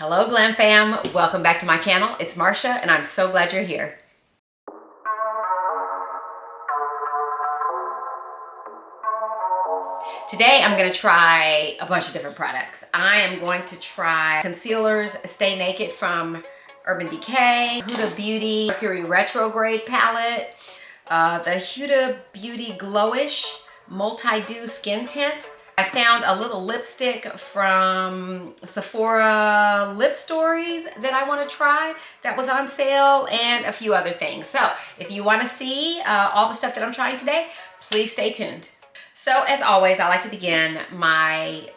Hello Glam Fam, welcome back to my channel. It's Marsha and I'm so glad you're here. Today I'm going to try a bunch of different products. I am going to try concealers, Stay Naked from Urban Decay, Huda Beauty Mercury Retrograde Palette, the Huda Beauty Glowish Multi-Dew Skin Tint. I found a little lipstick from Sephora Lip Stories that I want to try that was on sale, and a few other things. So if you want to see all the stuff that I'm trying today, please stay tuned. So as always, I like to begin my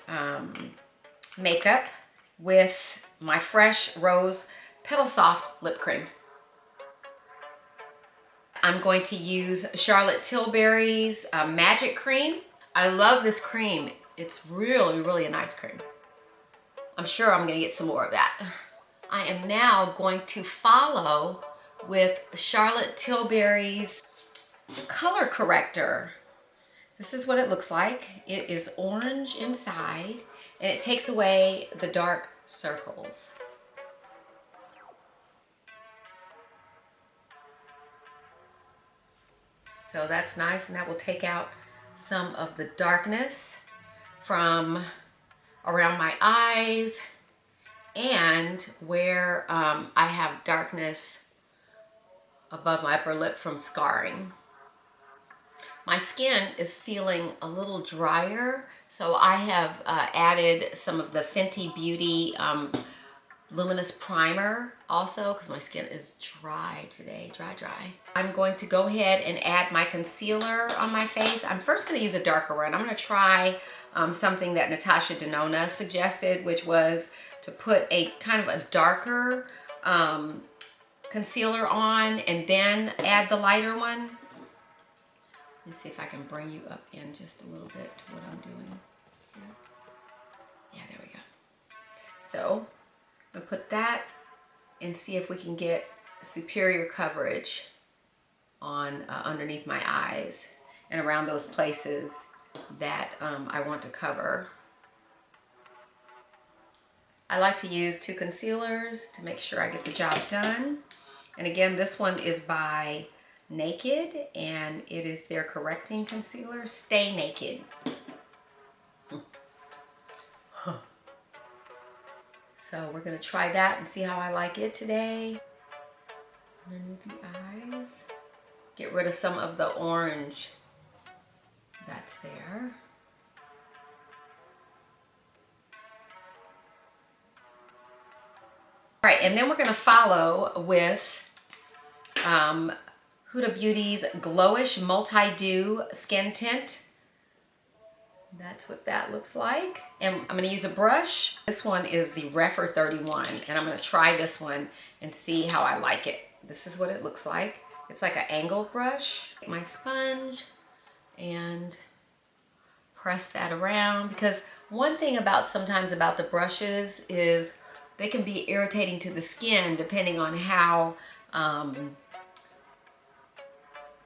makeup with my Fresh Rose Petal Soft Lip Cream. I'm going to use Charlotte Tilbury's Magic Cream. I love this cream. It's really a nice cream. I'm sure I'm gonna get some more of that. I am now going to follow with Charlotte Tilbury's color corrector. This is what it looks like. It is orange inside and it takes away the dark circles. So that's nice, and that will take out some of the darkness from around my eyes and where I have darkness above my upper lip from scarring. My skin is feeling a little drier, so I have added some of the Fenty Beauty Luminous Primer also, because my skin is dry today, dry. I'm going to go ahead and add my concealer on my face. I'm first going to use a darker one. I'm going to try something that Natasha Denona suggested, which was to put a kind of a darker concealer on and then add the lighter one. Let me see if I can bring you up in just a little bit to what I'm doing here. Yeah, there we go. So I'm gonna put that and see if we can get superior coverage on underneath my eyes and around those places that I want to cover. I like to use two concealers to make sure I get the job done. And again, this one is by Naked, and it is their correcting concealer, Stay Naked. So we're going to try that and see how I like it today. Underneath the eyes. Get rid of some of the orange that's there. All right, and then we're going to follow with Huda Beauty's Glowish Multi-Dew Skin Tint. That's what that looks like. And I'm going to use a brush. This one is the Refer 31, and I'm going to try this one and see how I like it. This is what it looks like. It's like an angle brush. Take my sponge and press that around, because one thing about sometimes about the brushes is they can be irritating to the skin depending on how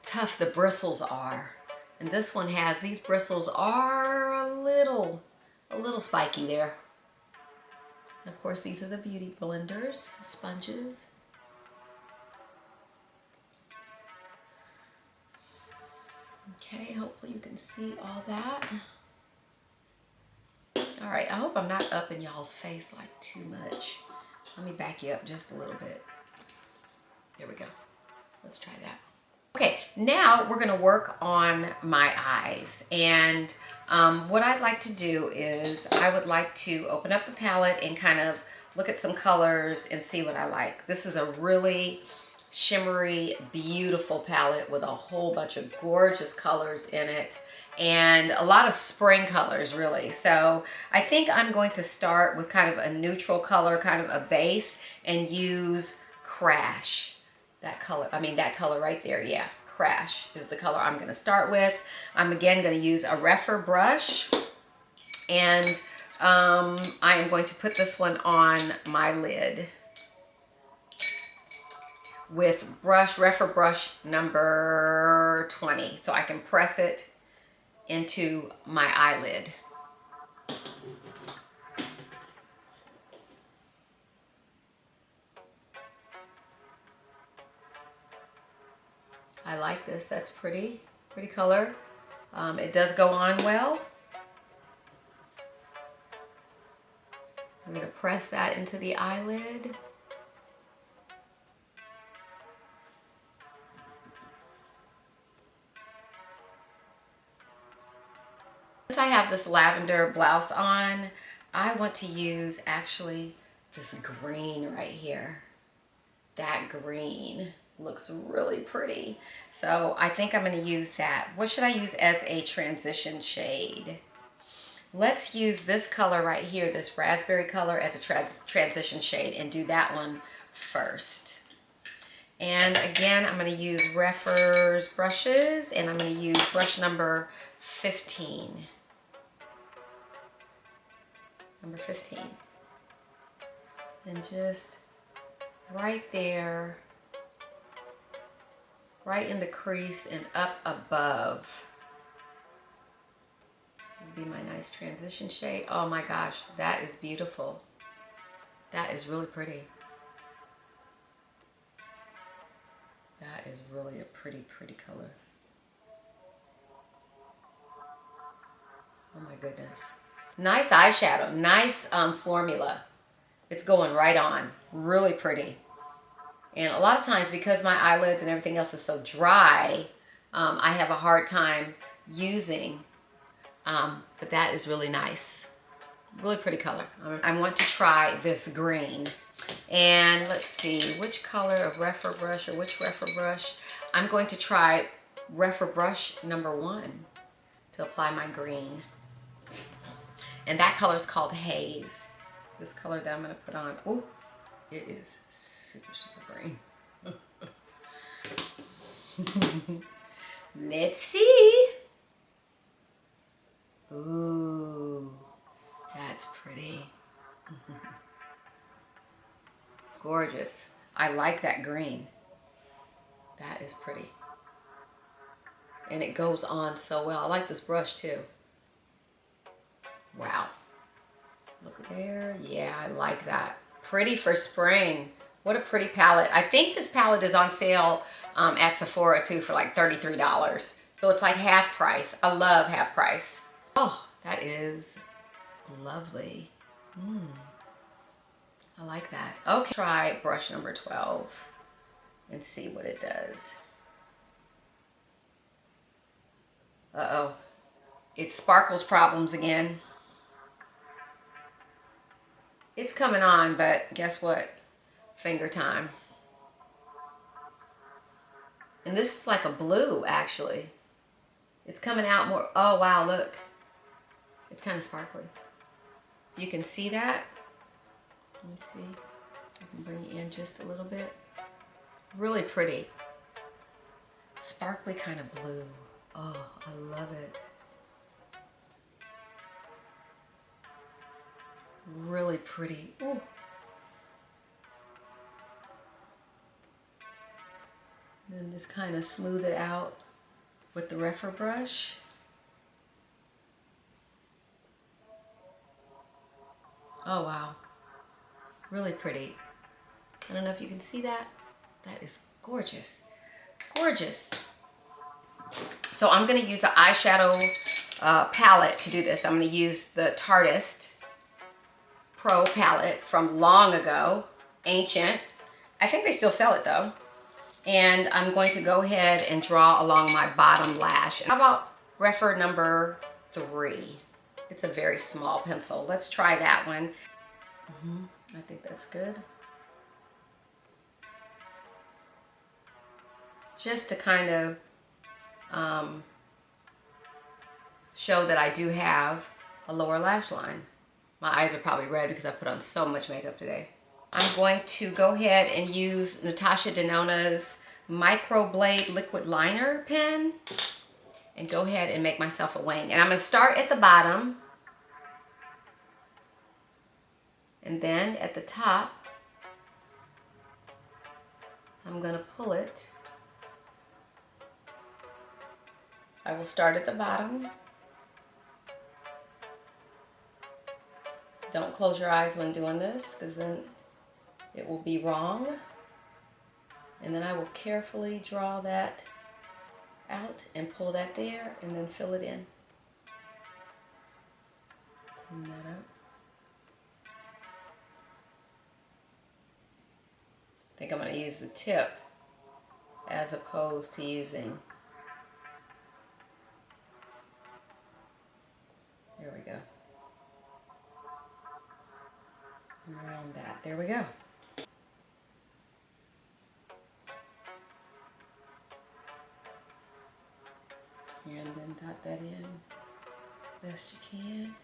tough the bristles are. And this one has, these bristles are a little spiky there. Of course, these are the beauty blenders, sponges. Okay, hopefully you can see all that. All right, I hope I'm not up in y'all's face like too much. Let me back you up just a little bit. There we go. Let's try that. Okay, now we're going to work on my eyes, and what I'd like to do is I would like to open up the palette and kind of look at some colors and see what I like. This is a really shimmery, beautiful palette with a whole bunch of gorgeous colors in it and a lot of spring colors, really. So I think I'm going to start with kind of a neutral color, kind of a base, and use Crash. That color, I mean that color right there, yeah. Crash is the color I'm going to start with. I'm again going to use a Refer brush, and I am going to put this one on my lid with Refer brush number 20, so I can press it into my eyelid. I like this. That's pretty color. It does go on well. I'm going to press that into the eyelid. Since I have this lavender blouse on, I want to use actually this green right here. That green looks really pretty. So I think I'm going to use that. What should I use as a transition shade? Let's use this color right here, this raspberry color, as a transition shade and do that one first. And again, I'm going to use Refer's brushes, and I'm going to use brush number 15. Number 15. And just right there, right in the crease and up above. Be my nice transition shade. Oh my gosh, that is beautiful. That is really pretty. That is really a pretty color. Oh my goodness. Nice eyeshadow, nice formula. It's going right on, really pretty. And a lot of times, because my eyelids and everything else is so dry, I have a hard time using. But that is really nice. Really pretty color. I want to try this green. And let's see, which color of Refer brush or which Refer brush? I'm going to try Refer brush number 1 to apply my green. And that color is called Haze. This color that I'm going to put on. Ooh, it is super green. Let's see. Ooh, that's pretty. Gorgeous. I like that green. That is pretty. And it goes on so well. I like this brush too. Wow. Look there. Yeah, I like that. Pretty for spring. What a pretty palette. I think this palette is on sale at Sephora too for like $33. So it's like half price. I love half price. Oh, that is lovely. I like that. Okay, try brush number 12 and see what it does. Uh-oh. It's sparkles problems again. It's coming on, but guess what? Finger time. And this is like a blue, actually. It's coming out more. Oh, wow, look. It's kind of sparkly. You can see that. Let me see. I can bring it in just a little bit. Really pretty. Sparkly kind of blue. Oh, I love it. Really pretty. Ooh. Then just kind of smooth it out with the Refer brush. Oh wow, really pretty. I don't know if you can see that. That is gorgeous, gorgeous. So I'm gonna use the eyeshadow palette to do this. I'm gonna use the Tarteist Pro palette from long ago, ancient. I think they still sell it though. And I'm going to go ahead and draw along my bottom lash. How about Refer number 3? It's a very small pencil. Let's try that one. I think that's good. Just to kind of show that I do have a lower lash line. My eyes are probably red because I put on so much makeup today. I'm going to go ahead and use Natasha Denona's Microblade Liquid Liner pen and go ahead and make myself a wing. And I'm going to start at the bottom and then at the top I'm going to pull it. I will start at the bottom. Don't close your eyes when doing this because then it will be wrong. And then I will carefully draw that out and pull that there and then fill it in. Clean that up. I think I'm going to use the tip as opposed to using. There we go. Around that. There we go. And then dot that in best you can.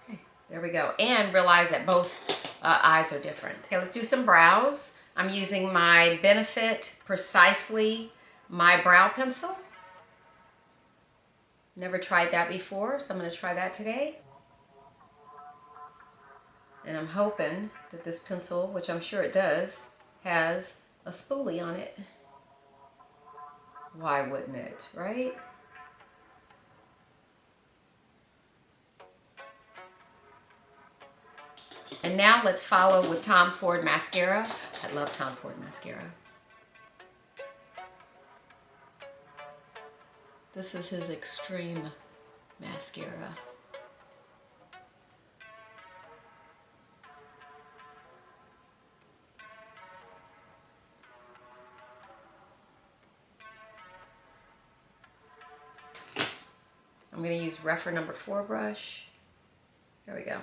Okay, there we go. And realize that both eyes are different. Okay, let's do some brows. I'm using my Benefit Precisely My Brow Pencil. Never tried that before, so I'm going to try that today. And I'm hoping that this pencil, which I'm sure it does, has a spoolie on it. Why wouldn't it, right? And now let's follow with Tom Ford mascara. I love Tom Ford mascara. This is his Extreme mascara. I'm going to use Refer number 4 brush. There we go.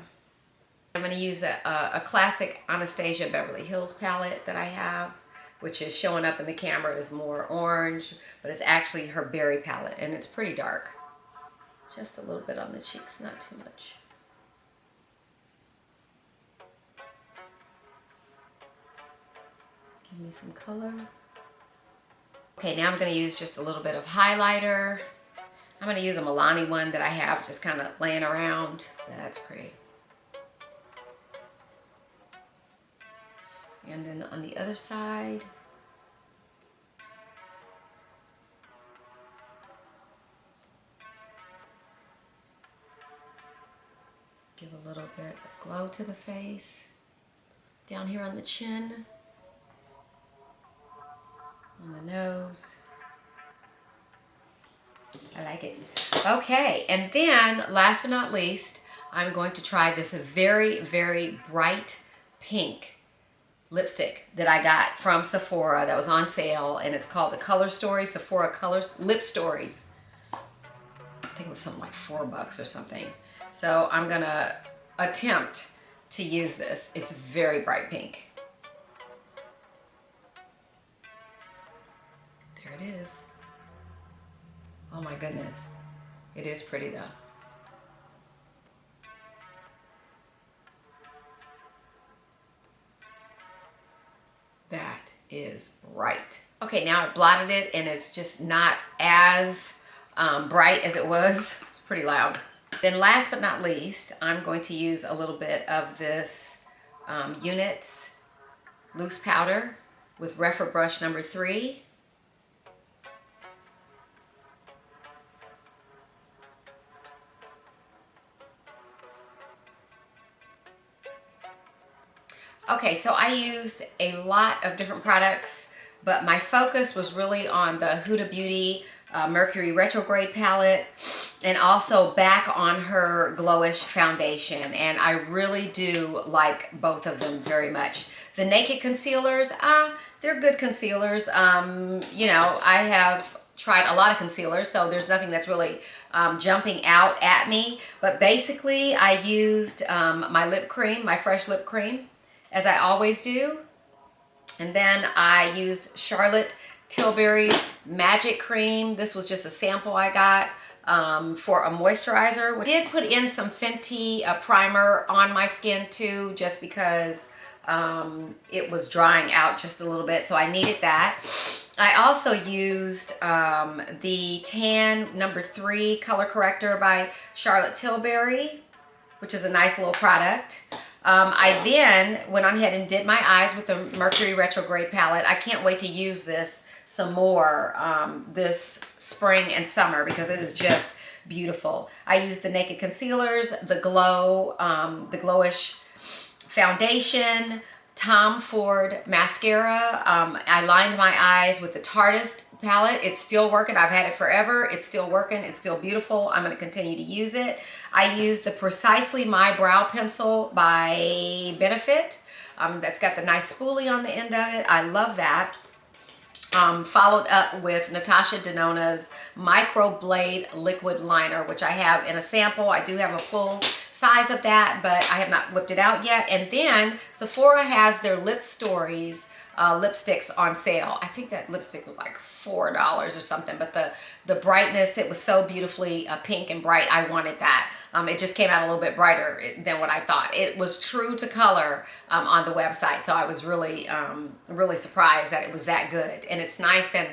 I'm going to use a classic Anastasia Beverly Hills palette that I have, which is showing up in the camera as more orange, but it's actually her berry palette, and it's pretty dark. Just a little bit on the cheeks, not too much. Give me some color. Okay, now I'm going to use just a little bit of highlighter. I'm going to use a Milani one that I have just kind of laying around. That's pretty. And then on the other side, just give a little bit of glow to the face. Down here on the chin, on the nose. I like it. Okay, and then last but not least, I'm going to try this very, very bright pink lipstick that I got from Sephora that was on sale, and it's called the Color Story, Sephora Colors Lip Stories. I think it was something like $4 or something. So I'm gonna attempt to use this. It's very bright pink. There it is. Oh my goodness. It is pretty though. That is bright. Okay, now I blotted it and it's just not as bright as it was. It's pretty loud. Then last but not least, I'm going to use a little bit of this Units loose powder with Refer brush number 3. Okay, so I used a lot of different products, but my focus was really on the Huda Beauty Mercury Retrograde Palette, and also back on her Glowish foundation. And I really do like both of them very much. The Naked concealers, they're good concealers. You know, I have tried a lot of concealers, so there's nothing that's really jumping out at me. But basically, I used my lip cream, my fresh lip cream, as I always do. And then I used Charlotte Tilbury's Magic Cream. This was just a sample I got for a moisturizer. I did put in some Fenty primer on my skin too, just because it was drying out just a little bit, so I needed that. I also used the Tan number 3 color corrector by Charlotte Tilbury, which is a nice little product. I then went on ahead and did my eyes with the Mercury Retrograde palette. I can't wait to use this some more this spring and summer because it is just beautiful. I used the Naked Concealers, the Glowish foundation, Tom Ford mascara. I lined my eyes with the Tarteist palette. It's still working. I've had it forever. It's still working. It's still beautiful. I'm going to continue to use it. I used the Precisely My Brow Pencil by Benefit. That's got the nice spoolie on the end of it. I love that. Followed up with Natasha Denona's Micro Blade Liquid Liner, which I have in a sample. I do have a full size of that, but I have not whipped it out yet. And then Sephora has their Lip Stories lipsticks on sale. I think that lipstick was like $4 or something, but the brightness, it was so beautifully pink and bright. I wanted that. It just came out a little bit brighter than what I thought. It was true to color on the website, so I was really really surprised that it was that good. And it's nice, and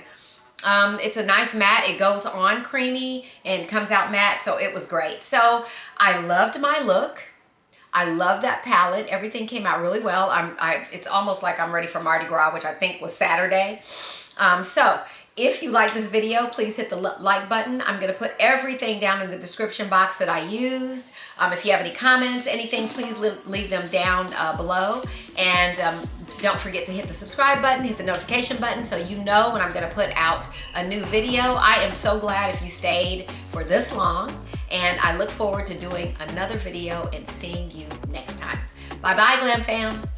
it's a nice matte. It goes on creamy and comes out matte, so it was great. So I loved my look. I love that palette. Everything came out really well. It's almost like I'm ready for Mardi Gras, which I think was Saturday. So if you like this video, please hit the like button. I'm going to put everything down in the description box that I used. If you have any comments, anything, please leave them down below. And don't forget to hit the subscribe button, hit the notification button so you know when I'm going to put out a new video. I am so glad if you stayed for this long. And I look forward to doing another video and seeing you next time. Bye-bye, Glam Fam.